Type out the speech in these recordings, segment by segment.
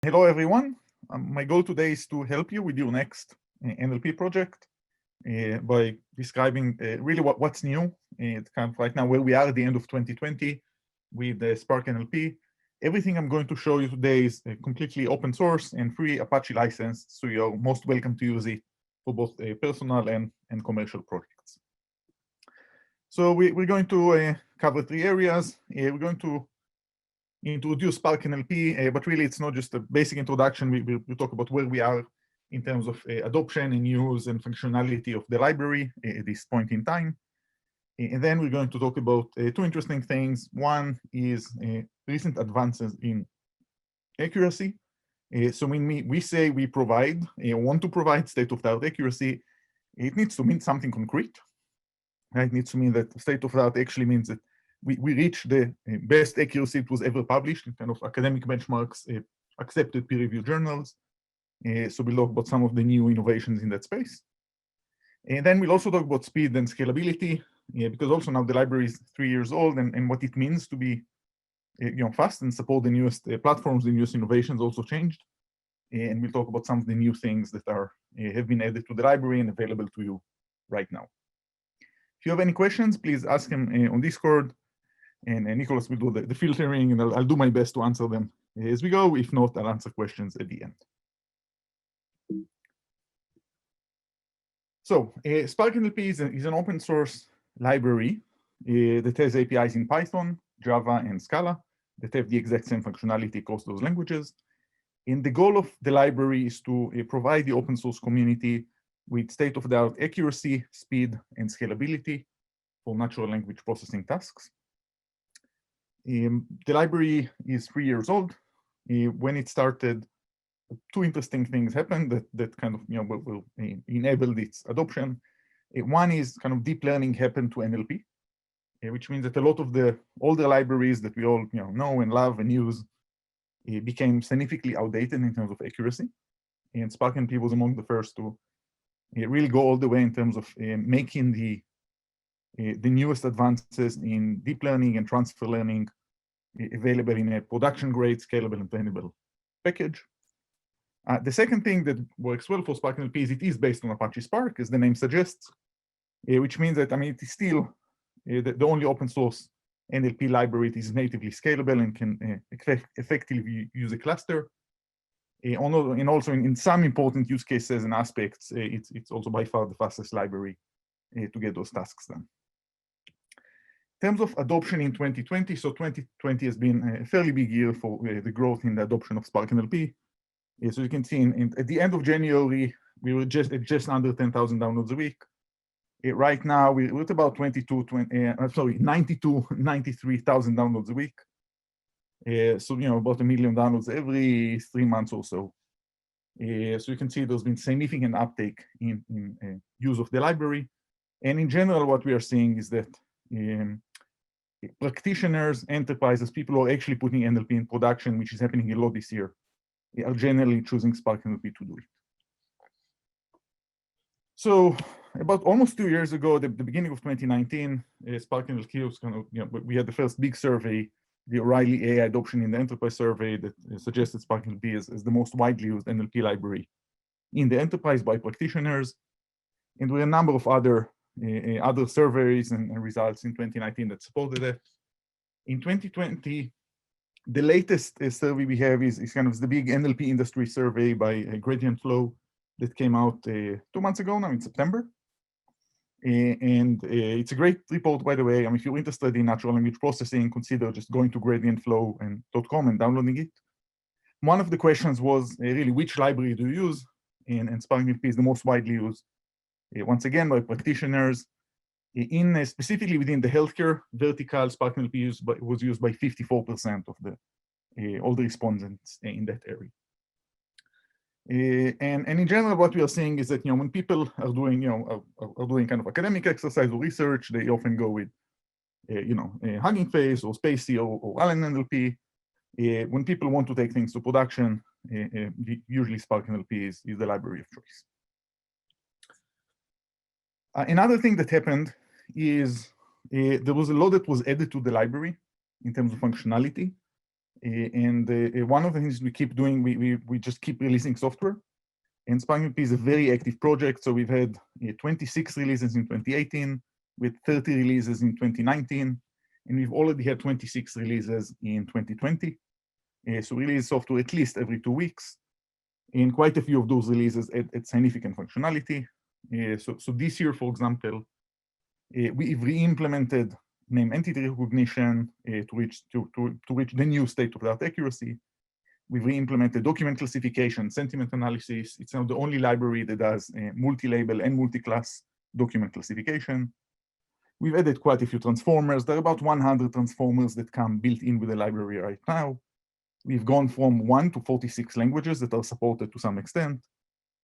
Hello, everyone. My goal today is to help you with your next NLP project by describing really what's new. It's kind of right now where we are at the end of 2020 with Spark NLP. Everything I'm going to show you today is completely open source and free Apache licensed, so you're most welcome to use it for both personal and commercial projects. So we're going to cover three areas. We're going to introduce Spark NLP, but really it's not just a basic introduction. We talk about where we are in terms of adoption and use and functionality of the library at this point in time. And then we're going to talk about two interesting things. One is recent advances in accuracy. So when we say we provide, want to provide state-of-the-art accuracy, it needs to mean something concrete. Right? It needs to mean that state-of-the-art actually means that we reach the best accuracy it was ever published in kind of academic benchmarks, accepted peer-reviewed journals. So we'll talk about some of the new innovations in that space. And then we'll also talk about speed and scalability, because also now the library is 3 years old, and what it means to be fast and support the newest platforms, the newest innovations also changed. And we'll talk about some of the new things that are have been added to the library and available to you right now. If you have any questions, please ask them on Discord. And Nicholas will do the filtering, and I'll do my best to answer them as we go. If not, I'll answer questions at the end. So Spark NLP is an open source library that has APIs in Python, Java, and Scala that have the exact same functionality across those languages. And the goal of the library is to provide the open source community with state-of-the-art accuracy, speed, and scalability for natural language processing tasks. The library is 3 years old. When it started, two interesting things happened that kind of will enable its adoption. One is kind of deep learning happened to NLP, which means that a lot of the older libraries that we all know and love and use became significantly outdated in terms of accuracy. And Spark NLP was among the first to really go all the way in terms of making the newest advances in deep learning and transfer learning available in a production-grade, scalable, and trainable package. The second thing that works well for Spark NLP is it is based on Apache Spark, as the name suggests, which means that it is still the only open source NLP library that is natively scalable and can effectively use a cluster. And also in some important use cases and aspects, it's also by far the fastest library to get those tasks done. In terms of adoption in 2020, so 2020 has been a fairly big year for the growth in the adoption of Spark NLP. So you can see at the end of January, we were just under 10,000 downloads a week. Right now, we're at about 93,000 downloads a week. So about 1 million downloads every 3 months or so. So you can see there's been significant uptake in use of the library. And in general, what we are seeing is that practitioners, enterprises, people who are actually putting NLP in production, which is happening a lot this year, are generally choosing Spark NLP to do it. So about almost 2 years ago, the beginning of 2019, Spark NLP was kind of, we had the first big survey, the O'Reilly AI Adoption in the Enterprise survey, that suggested Spark NLP as the most widely used NLP library in the enterprise by practitioners. And there were a number of other surveys and results in 2019 that supported it. In 2020, the latest survey we have is kind of the big NLP industry survey by Gradient Flow that came out 2 months ago now in September. And it's a great report, by the way. If you're interested in natural language processing, consider just going to gradientflow.com and downloading it. One of the questions was really, which library do you use? And Spark NLP is the most widely used, once again, by practitioners. Specifically within the healthcare vertical, Spark NLP was used by 54% of all the respondents in that area. And in general, what we are seeing is that when people are doing kind of academic exercise or research, they often go with Hugging Face or Spacey or Allen NLP. When people want to take things to production, usually Spark NLP is the library of choice. Another thing that happened is there was a lot that was added to the library in terms of functionality. And one of the things we keep doing, we just keep releasing software. And Spark NLP is a very active project. So we've had 26 releases in 2018, with 30 releases in 2019, and we've already had 26 releases in 2020. So we release software at least every 2 weeks. And quite a few of those releases add significant functionality. So this year, for example, we've re-implemented name entity recognition to reach the new state-of-the-art accuracy. We've re-implemented document classification, sentiment analysis. It's now the only library that does multi-label and multi-class document classification. We've added quite a few transformers. There are about 100 transformers that come built in with the library right now. We've gone from 1 to 46 languages that are supported to some extent.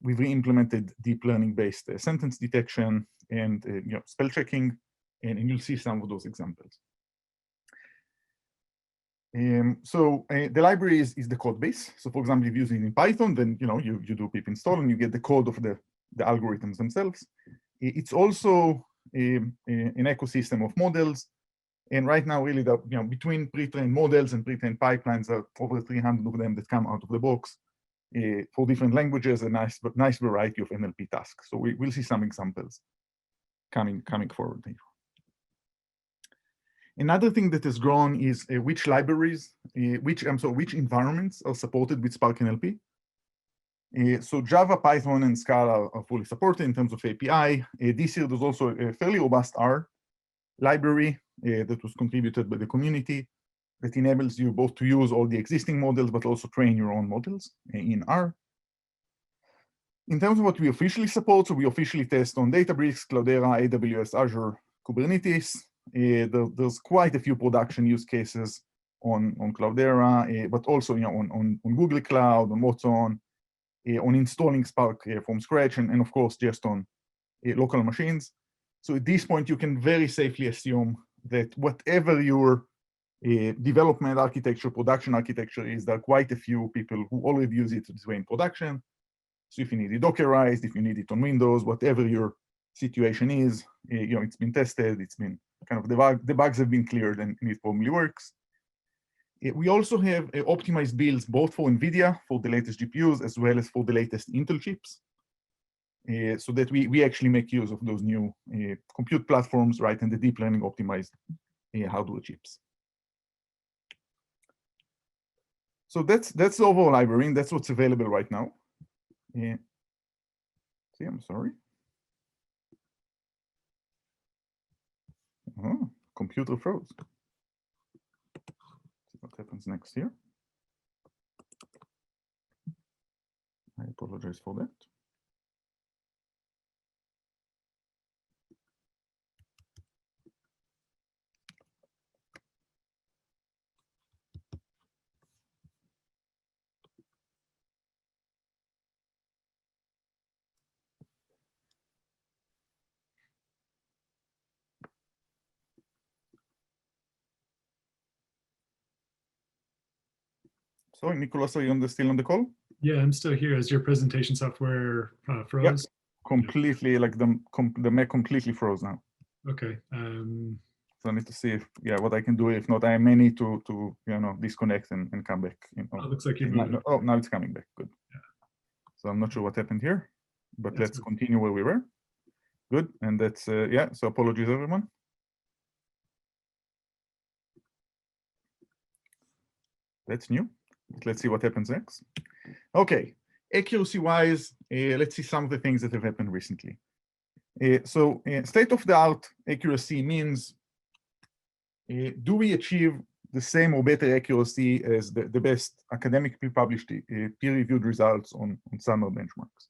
We've re-implemented deep learning-based sentence detection and spell checking, and you'll see some of those examples. So the library is the code base. So for example, if you're using it in Python, then you do pip install and you get the code of the algorithms themselves. It's also an ecosystem of models. And right now, really, between pre-trained models and pre-trained pipelines, there are over 300 of them that come out of the box for different languages, a nice variety of NLP tasks. So we'll see some examples coming forward here. Another thing that has grown is which libraries, which environments are supported with Spark NLP. So Java, Python, and Scala are fully supported in terms of API. This year, there's also a fairly robust R library that was contributed by the community that enables you both to use all the existing models, but also train your own models in R. In terms of what we officially support, so we officially test on Databricks, Cloudera, AWS, Azure, Kubernetes. There's quite a few production use cases on Cloudera, but also on Google Cloud, on Watson, on installing Spark from scratch, and of course just on local machines. So at this point, you can very safely assume that whatever your development architecture, production architecture is, there are quite a few people who already use it this way in production. So if you need it Dockerized, if you need it on Windows, whatever your situation is, it's been tested, it's been kind of the bugs have been cleared, and it probably works. We also have optimized builds both for NVIDIA, for the latest GPUs, as well as for the latest Intel chips, so that we actually make use of those new compute platforms, right, and the deep learning optimized hardware chips. So that's the overall library, and that's what's available right now. See, I'm sorry. Oh, computer froze. See what happens next here. I apologize for that. Sorry, Nicholas, are you still on the call? Yeah, I'm still here. As your presentation software froze? Yep, completely, like the Mac completely froze now. Okay. So I need to see if, what I can do. If not, I may need to disconnect and come back. It looks like you're moving. Oh, now it's coming back. Good. Yeah. So I'm not sure what happened here, but That's let's good. continue where we were. Good, and that's so apologies everyone. That's new. Let's see what happens next. Okay, accuracy-wise, let's see some of the things that have happened recently. So state-of-the-art accuracy means, do we achieve the same or better accuracy as the best academically published peer-reviewed results on standard benchmarks?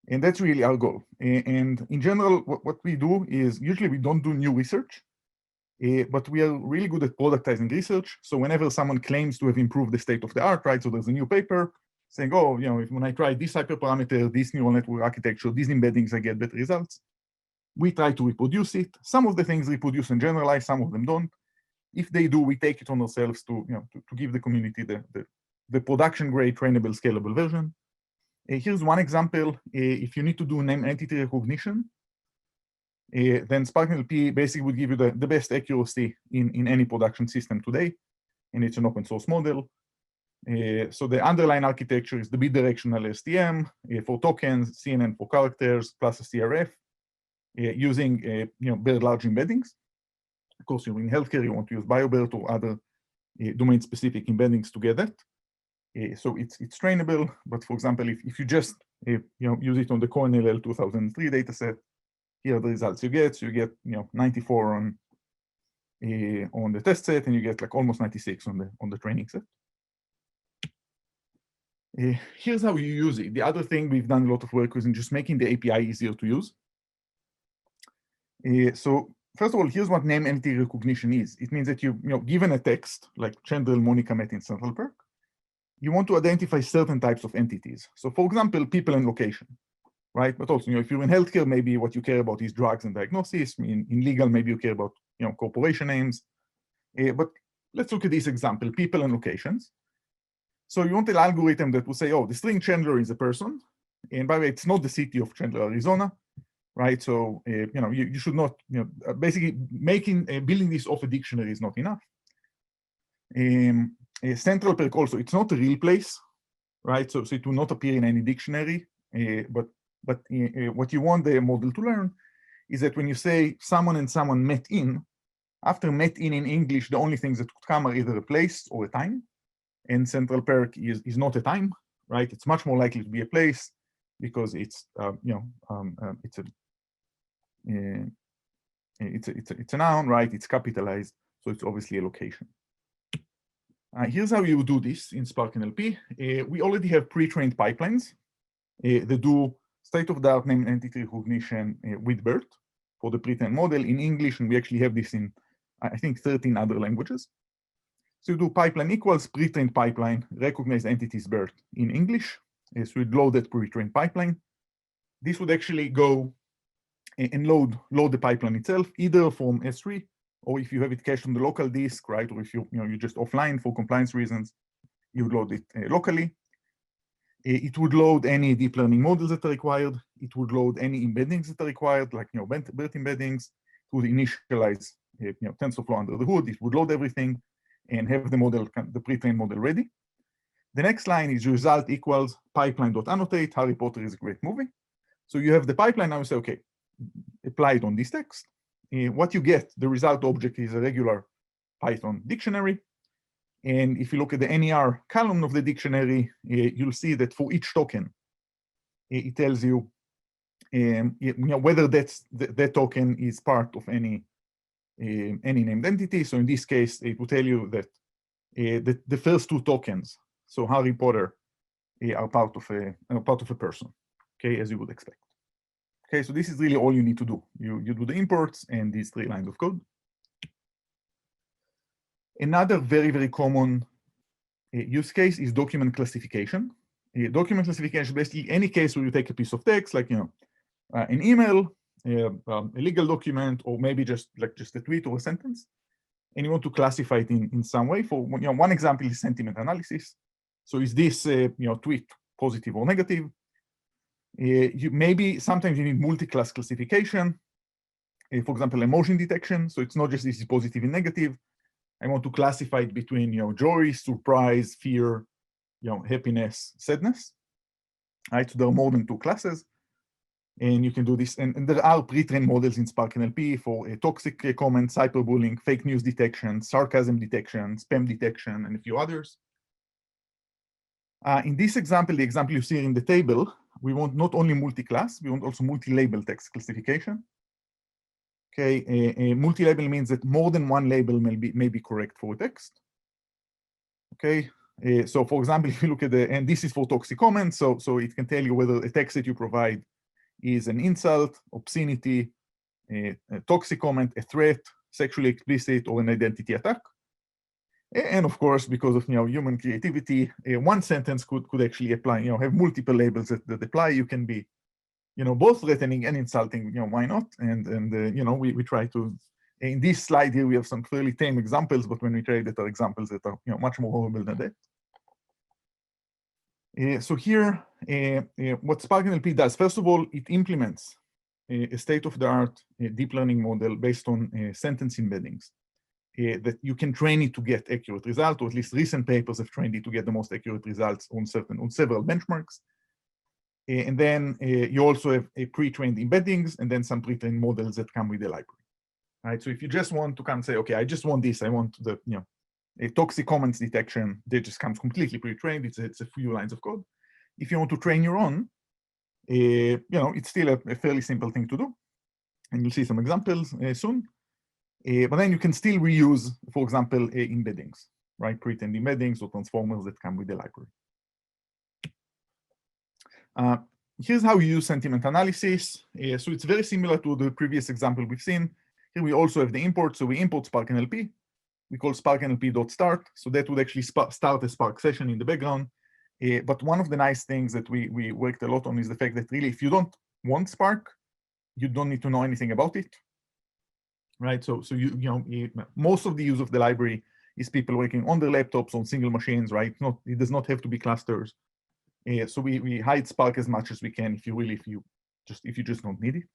And that's really our goal. And in general, what we do is usually we don't do new research, but we are really good at productizing research. So whenever someone claims to have improved the state of the art, right? So there's a new paper saying, oh, when I try this hyperparameter, this neural network architecture, these embeddings, I get better results. We try to reproduce it. Some of the things reproduce and generalize, some of them don't. If they do, we take it on ourselves to give the community the production-grade, trainable, scalable version. Here's one example. If you need to do name entity recognition, then Spark NLP basically would give you the best accuracy in any production system today. and it's an open source model. So the underlying architecture is the bidirectional STM for tokens, CNN for characters, plus a CRF, using very large embeddings. Of course, in healthcare, you want to use BioBERT or other domain-specific embeddings to get that. So it's trainable, but for example, if you just use it on the CoreNLL 2003 dataset, here are the results you get. So you get 94 on the test set, and you get like almost 96 on the training set. Here's how you use it. The other thing we've done a lot of work with in just making the API easier to use. So first of all, here's what name entity recognition is. It means that given a text like Chandra and Monica met in Central Park, you want to identify certain types of entities. So for example, people and location, right? But also, if you're in healthcare, maybe what you care about is drugs and diagnosis. In legal, maybe you care about corporation names. But let's look at this example, people and locations. So you want an algorithm that will say, oh, the string Chandler is a person. And by the way, it's not the city of Chandler, Arizona, right? So, you should not, basically building this off a dictionary is not enough. Central Park also, it's not a real place, right? So it will not appear in any dictionary. But what you want the model to learn is that when you say someone and someone met in, after met in English, the only things that could come are either a place or a time. And Central Park is not a time, right? It's much more likely to be a place because it's it's a noun, right? It's capitalized, so it's obviously a location. Here's how you do this in Spark NLP. We already have pre-trained pipelines that do state-of-the-art name entity recognition with BERT for the pre-trained model in English, and we actually have this in, I think, 13 other languages. So you do pipeline equals pre-trained pipeline, recognize entities BERT in English. So we'd load that pre-trained pipeline. This would actually go and load the pipeline itself, either from S3, or if you have it cached on the local disk, right? Or if you're just offline for compliance reasons, you would load it locally. It would load any deep learning models that are required. It would load any embeddings that are required, like BERT embeddings. It would initialize TensorFlow under the hood. It would load everything and have the model, the pre-trained model ready. The next line is result equals pipeline.annotate. Harry Potter is a great movie. So you have the pipeline. Now you say, okay, apply it on this text. What you get, the result object is a regular Python dictionary. And if you look at the NER column of the dictionary, you'll see that for each token, it tells you, whether that token is part of any named entity. So in this case, it will tell you that the first two tokens, so Harry Potter, are part of a person, okay, as you would expect. Okay, so this is really all you need to do. You do the imports and these 3 lines of code. Another very, very common use case is document classification. Document classification is basically any case where you take a piece of text, like an email, a legal document, or maybe just a tweet or a sentence, and you want to classify it in some way. For one example is sentiment analysis. So is this tweet positive or negative? Maybe sometimes you need multi-class classification. For example, emotion detection. So it's not just this is positive and negative. I want to classify it between joy, surprise, fear, happiness, sadness. Right? So there are more than 2 classes. And you can do this. And there are pre-trained models in Spark NLP for toxic comments, cyberbullying, fake news detection, sarcasm detection, spam detection, and a few others. In this example, the example you see in the table, we want not only multi-class, we want also multi-label text classification. Okay, a multi-label means that more than one label may be correct for a text. Okay, so for example, if you look at and this is for toxic comments, so it can tell you whether a text that you provide is an insult, obscenity, a toxic comment, a threat, sexually explicit, or an identity attack. And of course, because of human creativity, one sentence could actually apply, have multiple labels that apply. You can be, both threatening and insulting. Why not? And we try to. In this slide here, we have some fairly tame examples, but when we try that are examples that are much more horrible than that. So here, what Spark NLP does, first of all, it implements a state-of-the-art deep learning model based on sentence embeddings. that you can train it to get accurate results, or at least recent papers have trained it to get the most accurate results on several benchmarks. And then you also have pre-trained embeddings and then some pre-trained models that come with the library. Right. So if you just want to come and say, okay, I just want this, I want the a toxic comments detection, that just comes completely pre-trained. It's a few lines of code. If you want to train your own, it's still a fairly simple thing to do, and you'll see some examples soon. But then you can still reuse, for example, embeddings, right? Pre-trained embeddings or transformers that come with the library. Here's how you use sentiment analysis. So it's very similar to the previous example we've seen. Here we also have the import. So we import Spark NLP. We call Spark NLP.start. So that would actually start a Spark session in the background. But one of the nice things that we worked a lot on is the fact that really, if you don't want Spark, you don't need to know anything about it, right? So most of the use of the library is people working on their laptops on single machines, right? It does not have to be clusters. So we hide Spark as much as we can if you just don't need it.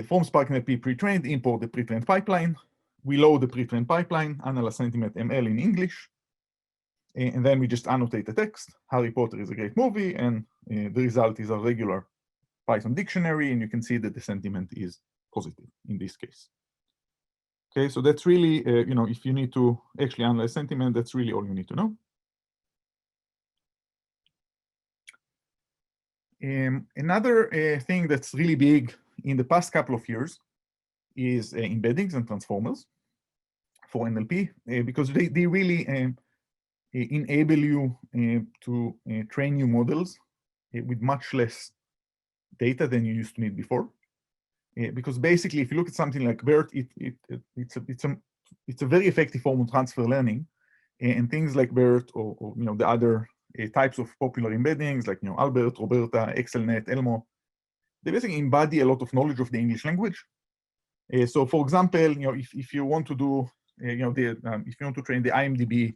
From Spark NLP pre-trained, import the pre-trained pipeline. We load the pre-trained pipeline, analyze sentiment ML in English, and then we just annotate the text. Harry Potter is a great movie, and the result is a regular Python dictionary, and you can see that the sentiment is positive in this case. Okay, so that's really, if you need to actually analyze sentiment, that's really all you need to know. Another thing that's really big in the past couple of years is embeddings and transformers for NLP, because they really enable you to train new models with much less data than you used to need before. Because basically, if you look at something like BERT, it's a very effective form of transfer learning, and things like BERT or the other types of popular embeddings like Albert, Roberta, ExcelNet, Elmo, they basically embody a lot of knowledge of the English language. So, for example, if you want to do if you want to train the IMDb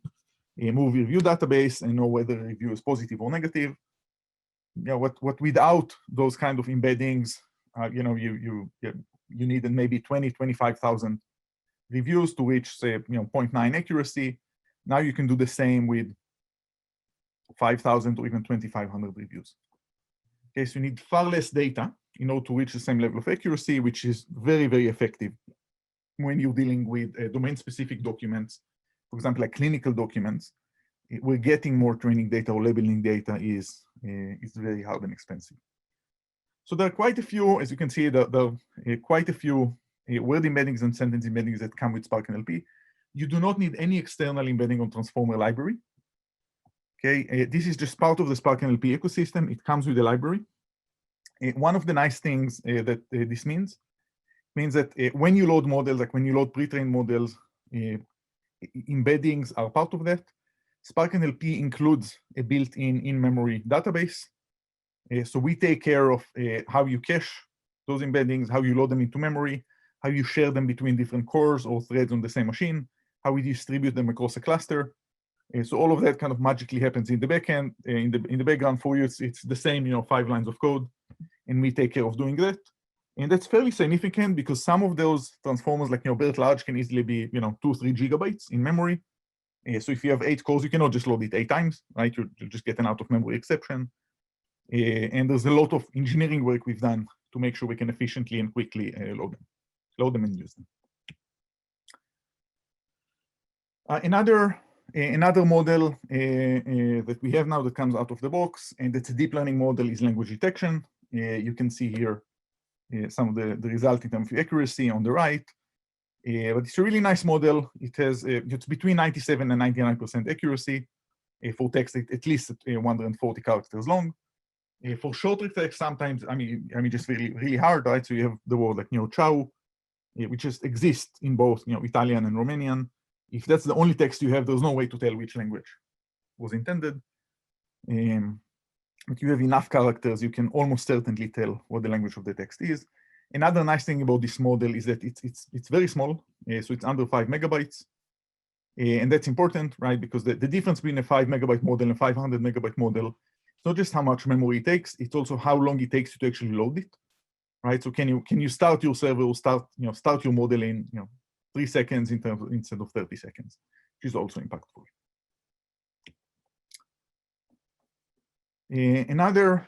movie review database and know whether a review is positive or negative, what without those kind of embeddings, you needed maybe 25,000 reviews to reach, say, 0.9 accuracy. Now you can do the same with 5,000 or even 2,500 reviews. Okay, so you need far less data in order to reach the same level of accuracy, which is very, very effective when you're dealing with domain-specific documents, for example, like clinical documents. We're getting more training data or labeling data is very hard and expensive. So there are quite a few, as you can see, there are quite a few word embeddings and sentence embeddings that come with Spark NLP. You do not need any external embedding on transformer library. Okay, this is just part of the Spark NLP ecosystem. It comes with the library. One of the nice things that this means that when you load models, like when you load pre-trained models, embeddings are part of that. Spark NLP includes a built-in in-memory database. So we take care of how you cache those embeddings, how you load them into memory, how you share them between different cores or threads on the same machine, how we distribute them across a cluster. So all of that kind of magically happens in the backend. In the background for you, it's the same, 5 lines of code, and we take care of doing that. And that's fairly significant because some of those transformers, like BERT large, can easily be 2-3 gigabytes in memory. So if you have 8 cores, you cannot just load it 8 times, right? You'll just get an out-of-memory exception. And there's a lot of engineering work we've done to make sure we can efficiently and quickly load them and use them. Another model that we have now that comes out of the box, and it's a deep learning model, is language detection. You can see here some of the result in terms of accuracy on the right. But it's a really nice model. It has it's between 97 and 99% accuracy for text at least 140 characters long. For shorter text, sometimes just really hard, right? So you have the word like ciao, which just exists in both Italian and Romanian. If that's the only text you have, there's no way to tell which language was intended. But you have enough characters, you can almost certainly tell what the language of the text is. Another nice thing about this model is that it's very small, so it's under 5 megabytes. And that's important, right? Because the difference between a 5 megabyte model and a 500 megabyte model, it's not just how much memory it takes, it's also how long it takes you to actually load it, right? So can you start your server or start your model in 3 seconds instead of 30 seconds, which is also impactful. Another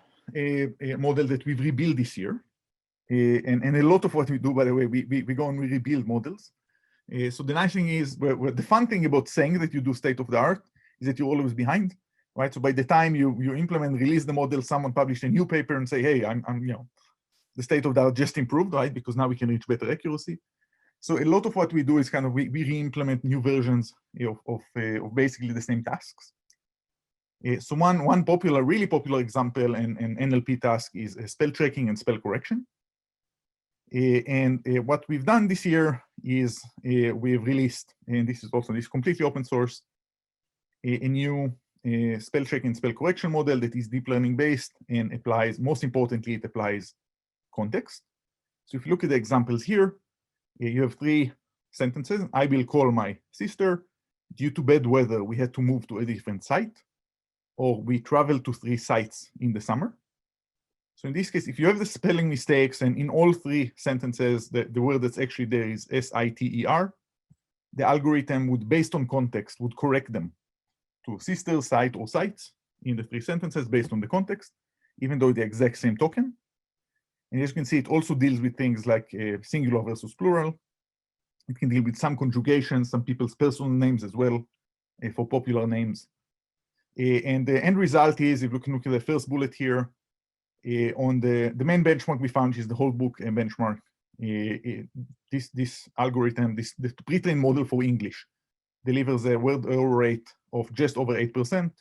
model that we've rebuilt this year, and a lot of what we do, by the way, we go and we rebuild models. So the nice thing is, the fun thing about saying that you do state of the art is that you're always behind, right? So by the time you implement, release the model, someone published a new paper and say, hey, I'm the state of the art just improved, right? Because now we can reach better accuracy. So a lot of what we do is kind of we re-implement new versions of basically the same tasks. So one really popular example and NLP task is spell checking and spell correction. And what we've done this year is we've released, and this is completely open source, a new spell checking and spell correction model that is deep learning based and applies, most importantly, it applies context. So if you look at the examples here, you have 3 sentences. I will call my sister. Due to bad weather, we had to move to a different site, or we traveled to 3 sites in the summer. So in this case, if you have the spelling mistakes, and in all 3 sentences, the word that's actually there is S-I-T-E-R, the algorithm would, based on context, would correct them to sister, site, or sites in the 3 sentences based on the context, even though the exact same token. And as you can see, it also deals with things like singular versus plural. It can deal with some conjugations, some people's personal names as well, for popular names. And the end result is, if you can look at the first bullet here, on the main benchmark we found is the whole book benchmark. This algorithm, the pre-trained model for English, delivers a word error rate of just over 8%.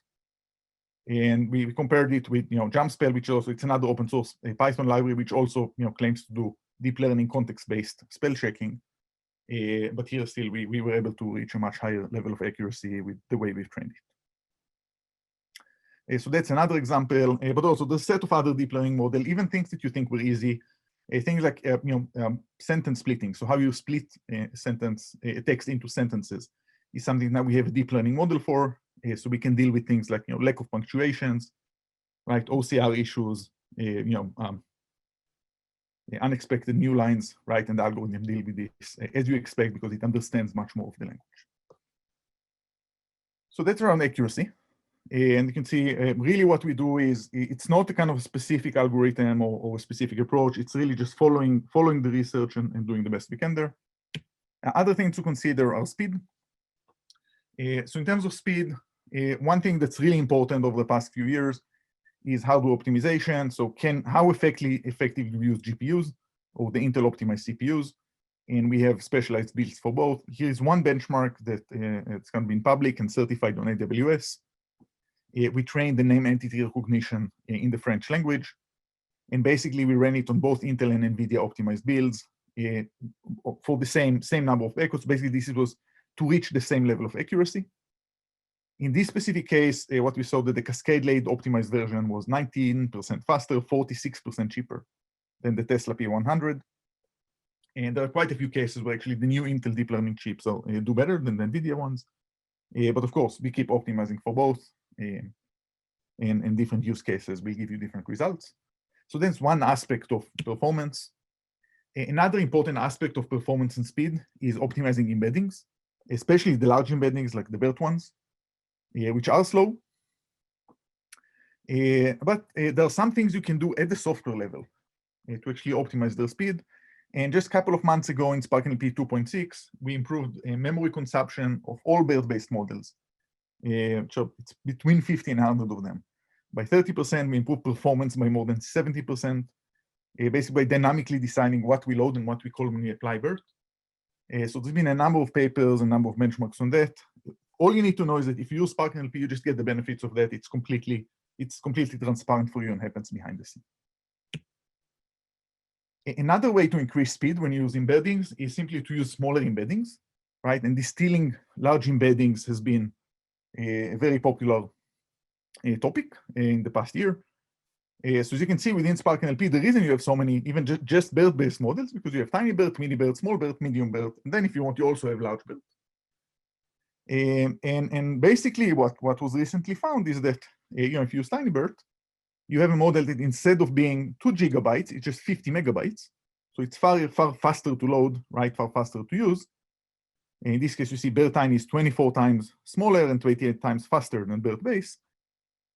And we compared it with JumpSpell, which also, it's another open source Python library, which also claims to do deep learning context-based spell checking. But here still we were able to reach a much higher level of accuracy with the way we've trained it. So that's another example, but also the set of other deep learning model, even things that you think were easy, things like sentence splitting. So how you split a sentence, a text into sentences, is something that we have a deep learning model for. So we can deal with things like lack of punctuations, right? OCR issues, unexpected new lines, right? And the algorithm deal with this as you expect, because it understands much more of the language. So that's around accuracy. And you can see really what we do is, it's not a kind of specific algorithm or a specific approach. It's really just following the research and doing the best we can there. Other things to consider are speed. So in terms of speed, one thing that's really important over the past few years is hardware optimization. So how effectively we use GPUs or the Intel optimized CPUs. And we have specialized builds for both. Here's one benchmark that it's going to be in public and certified on AWS. We trained the name entity recognition in the French language. And basically we ran it on both Intel and NVIDIA optimized builds for the same number of echoes. Basically this was to reach the same level of accuracy. In this specific case, what we saw that the Cascade Lake optimized version was 19% faster, 46% cheaper than the Tesla P100. And there are quite a few cases where actually the new Intel deep learning chips do better than the NVIDIA ones. But of course, we keep optimizing for both. And different use cases will give you different results. So that's one aspect of performance. Another important aspect of performance and speed is optimizing embeddings, especially the large embeddings like the BERT ones, which are slow. But there are some things you can do at the software level to actually optimize their speed. And just a couple of months ago in Spark NLP 2.6, we improved memory consumption of all BERT-based models. So it's between 50 and 100 of them. By 30%, we improved performance by more than 70%, basically by dynamically deciding what we load and what we call when we apply BERT. So there's been a number of papers, a number of benchmarks on that. All you need to know is that if you use Spark NLP, you just get the benefits of that. It's completely transparent for you and happens behind the scene. Another way to increase speed when you use embeddings is simply to use smaller embeddings, right? And distilling large embeddings has been a very popular topic in the past year. So as you can see within Spark NLP, the reason you have so many, even just BERT-based models, because you have tiny BERT, mini BERT, small BERT, medium BERT, and then if you want, you also have large BERT. And basically what was recently found is that if you use tiny BERT, you have a model that instead of being 2 gigabytes, it's just 50 megabytes. So it's far faster to load, right? Far faster to use. In this case, you see BERT-tiny is 24 times smaller and 28 times faster than BERT-base.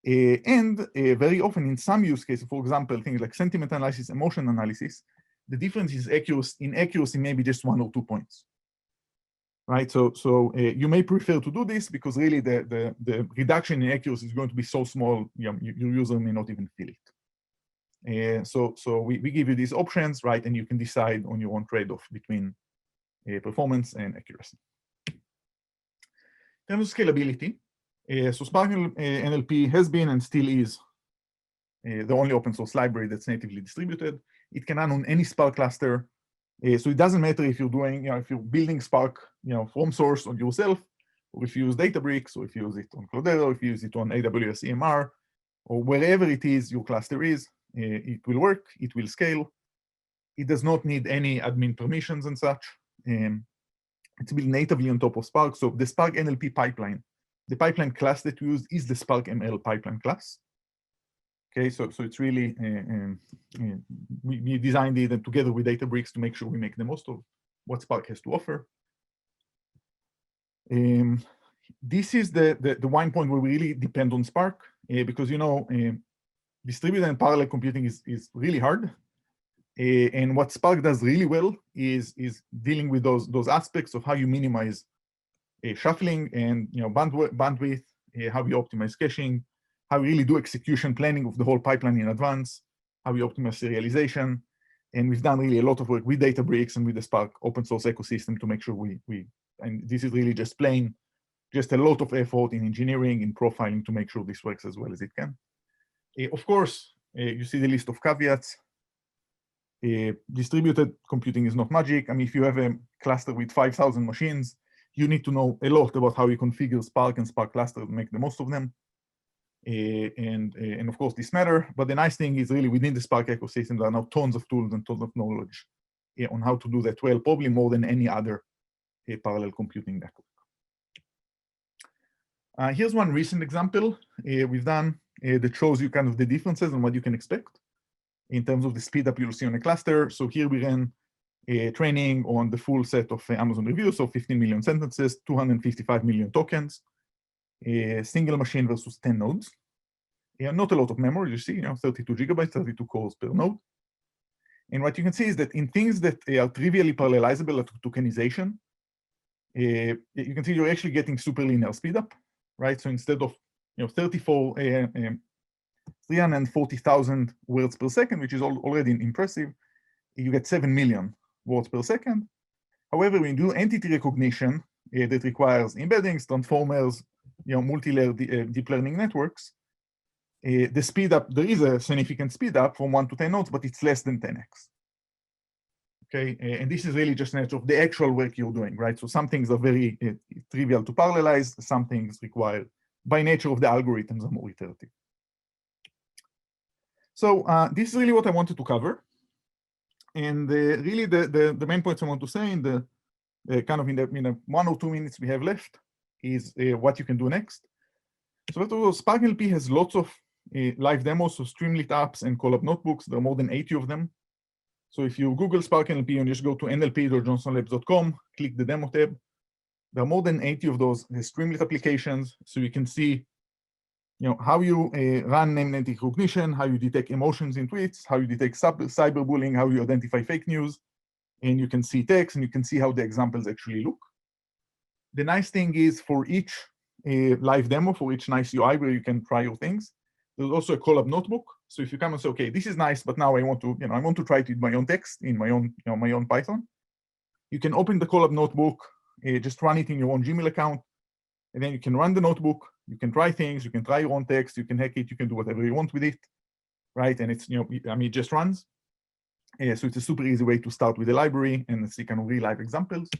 And very often in some use cases, for example, things like sentiment analysis, emotion analysis, the difference is in accuracy maybe just 1 or 2 points. Right, so you may prefer to do this because really the reduction in accuracy is going to be so small, your user may not even feel it. So we give you these options, right, and you can decide on your own trade-off between performance and accuracy. In terms of scalability, so Spark NLP has been and still is the only open source library that's natively distributed. It can run on any Spark cluster. So it doesn't matter if you're doing, if you're building Spark, from source on yourself, or if you use Databricks, or if you use it on Cloudera, or if you use it on AWS EMR, or wherever it is your cluster is, it will work, it will scale. It does not need any admin permissions and such. It's built natively on top of Spark. So the Spark NLP pipeline, the pipeline class that we use is the Spark ML pipeline class. Okay, so it's really, we designed it together with Databricks to make sure we make the most of what Spark has to offer. This is the one point where we really depend on Spark, because, distributed and parallel computing is really hard. And what Spark does really well is dealing with those aspects of how you minimize shuffling and bandwidth, how you optimize caching, how you really do execution planning of the whole pipeline in advance, how you optimize serialization. And we've done really a lot of work with Databricks and with the Spark open source ecosystem to make sure and this is really just a lot of effort in engineering, in profiling to make sure this works as well as it can. Of course, you see the list of caveats. Distributed computing is not magic. I mean, if you have a cluster with 5,000 machines, you need to know a lot about how you configure Spark and Spark cluster to make the most of them. And of course, this matters. But the nice thing is really within the Spark ecosystem, there are now tons of tools and tons of knowledge on how to do that well, probably more than any other parallel computing network. Here's one recent example we've done that shows you kind of the differences and what you can expect in terms of the speed up you'll see on a cluster. So here we ran training on the full set of Amazon reviews, so 15 million sentences, 255 million tokens, single machine versus 10 nodes. Not a lot of memory, you see, 32 gigabytes, 32 cores per node. And what you can see is that in things that are trivially parallelizable to tokenization, you can see you're actually getting super linear speed up, right? So instead of 340,000 words per second, which is already impressive, you get 7 million words per second. However, when you do entity recognition that requires embeddings, transformers, multi-layer deep learning networks, the speed up, there is a significant speed up from 1 to 10 nodes, but it's less than 10x. Okay, and this is really just nature of the actual work you're doing, right? So some things are very trivial to parallelize, some things require, by nature of the algorithms, are more iterative. So this is really what I wanted to cover. And really the main points I want to say in the kind of in the 1 or 2 minutes we have left is what you can do next. So first of all, Spark NLP has lots of live demos, so Streamlit apps and Colab notebooks. There are more than 80 of them. So if you Google Spark NLP and just go to nlp.johnsonlabs.com, click the demo tab, there are more than 80 of those Streamlit applications. So you can see how you run name entity recognition, how you detect emotions in tweets, how you detect cyberbullying, how you identify fake news, and you can see text and you can see how the examples actually look. The nice thing is for each live demo, for each nice UI where you can try your things, there's also a Colab notebook. So if you come and say, okay, this is nice, but now I want to, I want to try it with my own text in my own, my own Python, you can open the Colab notebook, just run it in your own Gmail account, and then you can run the notebook. You can try things. You can try your own text. You can hack it. You can do whatever you want with it, right? And it's, it just runs. So it's a super easy way to start with the library and see kind of real life examples.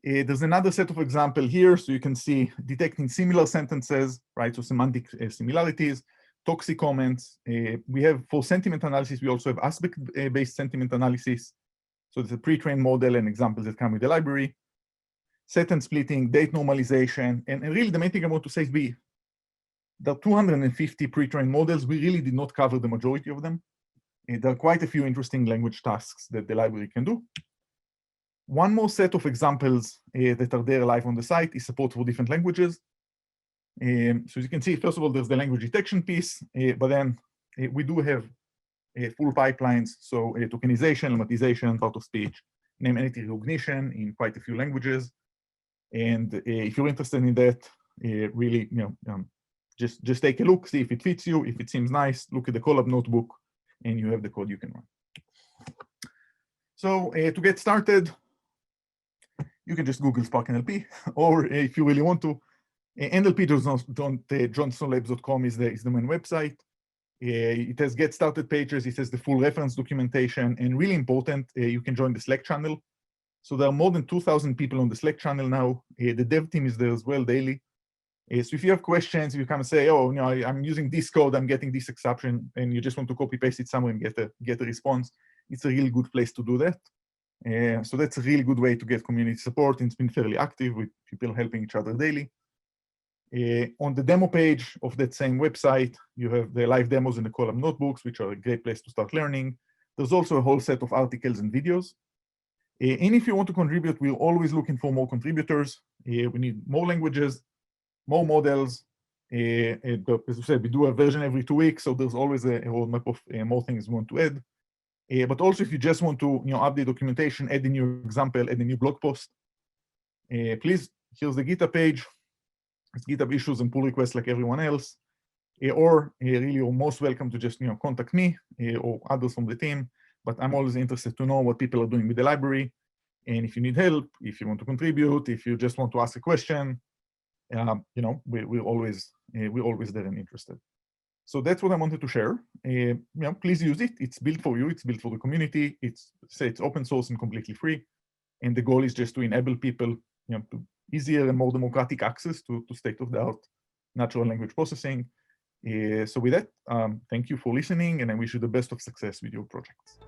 There's another set of examples here. So you can see detecting similar sentences, right? So semantic similarities, toxic comments. We have, for sentiment analysis, we also have aspect-based sentiment analysis. So there's a pre-trained model and examples that come with the library. Sentence splitting, date normalization, and really the main thing I want to say is there are 250 pre-trained models. We really did not cover the majority of them. There are quite a few interesting language tasks that the library can do. One more set of examples that are there live on the site is support for different languages. So as you can see, first of all, there's the language detection piece, but then we do have full pipelines, so tokenization, lemmatization, part of speech, name entity recognition in quite a few languages. And if you're interested in that, really, just take a look, see if it fits you. If it seems nice, look at the Colab notebook, and you have the code you can run. So to get started, you can just Google Spark NLP, or if you really want to, nlp.johnsonlabs.com is the main website. It has get started pages, it has the full reference documentation, and really important, you can join the Slack channel. So there are more than 2,000 people on the Slack channel now. The dev team is there as well daily. So if you have questions, you come and say, oh, I'm using this code, I'm getting this exception, and you just want to copy paste it somewhere and get a response, it's a really good place to do that. So that's a really good way to get community support. It's been fairly active with people helping each other daily. On the demo page of that same website, you have the live demos in the Colab notebooks, which are a great place to start learning. There's also a whole set of articles and videos. And if you want to contribute, we're always looking for more contributors. We need more languages, more models. As I said, we do a version every 2 weeks, so there's always a roadmap of more things we want to add. But also, if you just want to update documentation, add a new example, add a new blog post, please, here's the GitHub page. It's GitHub issues and pull requests like everyone else. Or really, you're most welcome to just contact me or others from the team. But I'm always interested to know what people are doing with the library. And if you need help, if you want to contribute, if you just want to ask a question, we're always there and interested. So that's what I wanted to share. Please use it. It's built for you. It's built for the community. It's open source and completely free. And the goal is just to enable people to easier and more democratic access to state-of-the-art natural language processing. So with that, thank you for listening, and I wish you the best of success with your projects.